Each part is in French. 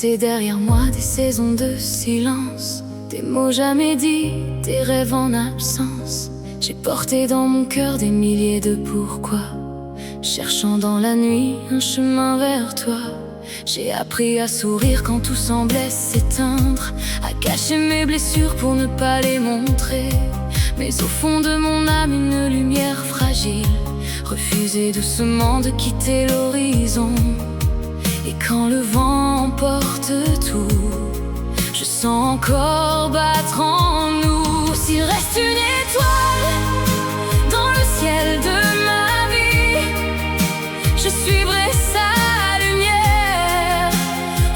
laissé derrière moi des saisons de silence, des mots jamais dits, des rêves en absence. J'ai porté dans mon cœur des milliers de pourquoi, cherchant dans la nuit un chemin vers toi. J'ai appris à sourire quand tout semblait s'éteindre, à cacher mes blessures pour ne pas les montrer. Mais au fond de mon âme une lumière fragile refusait doucement de quitter l'horizon. Et quand le vent emporte tout, je sens encore battre en nous. S'il reste une étoile dans le ciel de ma vie, je suivrai sa lumière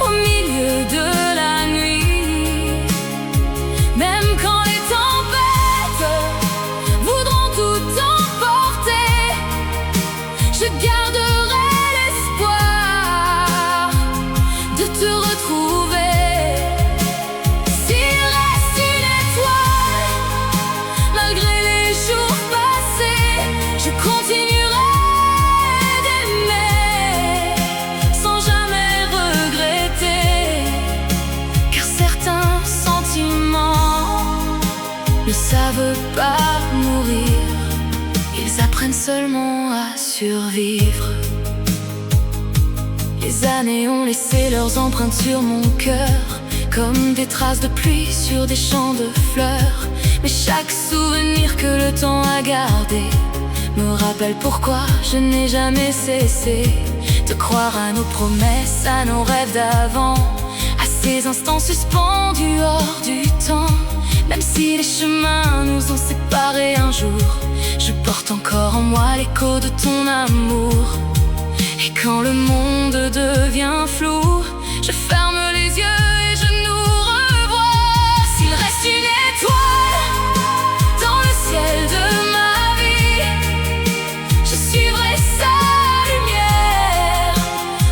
au milieu de la nuit. Même quand les tempêtes voudront tout emporter, je garderai l'espoir de te retrouver. S'il reste une étoile, malgré les jours passés, je continuerai d'aimer sans jamais regretter. Car certains sentiments ne savent pas mourir, ils apprennent seulement à survivre. Les années ont laissé leurs empreintes sur mon cœur, comme des traces de pluie sur des champs de fleurs. Mais chaque souvenir que le temps a gardé me rappelle pourquoi je n'ai jamais cessé de croire à nos promesses, à nos rêves d'avant, à ces instants suspendus hors du temps. Même si les chemins nous ont séparés un jour, je porte encore en moi l'écho de ton amour. Et quand le monde devient flou, je ferme les yeux et je nous revois. S'il reste une étoile dans le ciel de ma vie, je suivrai sa lumière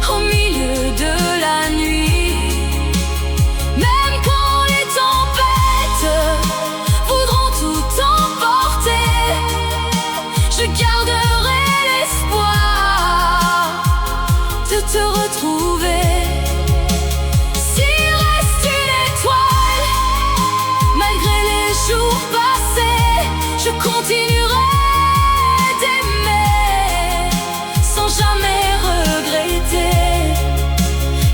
au milieu de la nuit. Même quand les tempêtes voudront tout emporter, je garderai de te retrouver. S'il reste une étoile, malgré les jours passés, je continuerai d'aimer sans jamais regretter.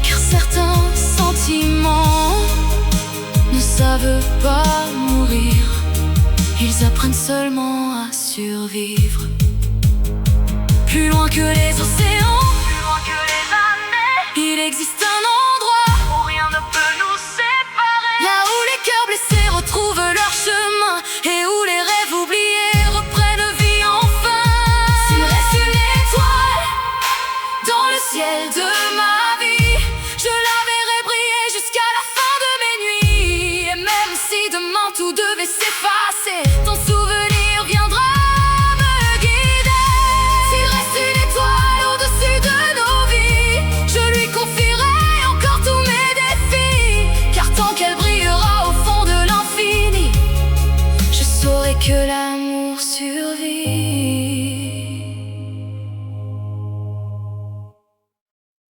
Car certains sentiments ne savent pas mourir, ils apprennent seulement à survivre. Plus loin que les océans,